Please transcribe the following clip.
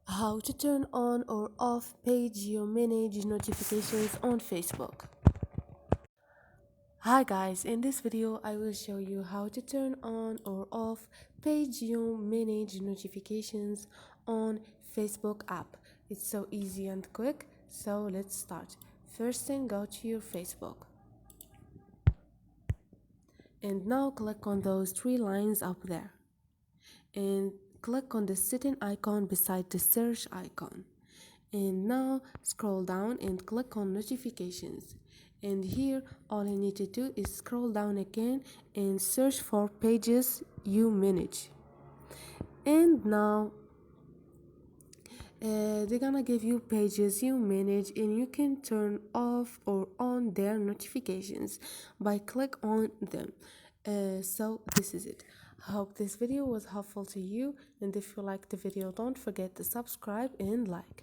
How to turn on or off page you manage notifications on Facebook. Hi guys, in this video I will show you how to turn on or off page you manage notifications on Facebook app. It's so easy and quick, so let's start. First thing, go to your Facebook and now click on those three lines up there and click on the setting icon beside the search icon. And now scroll down and click on notifications, and here all you need to do is scroll down again and search for pages you manage. And now they're gonna give you pages you manage, and you can turn off or on their notifications by click on them. So this is it. I hope this video was helpful to you, and if you liked the video, don't forget to subscribe and like.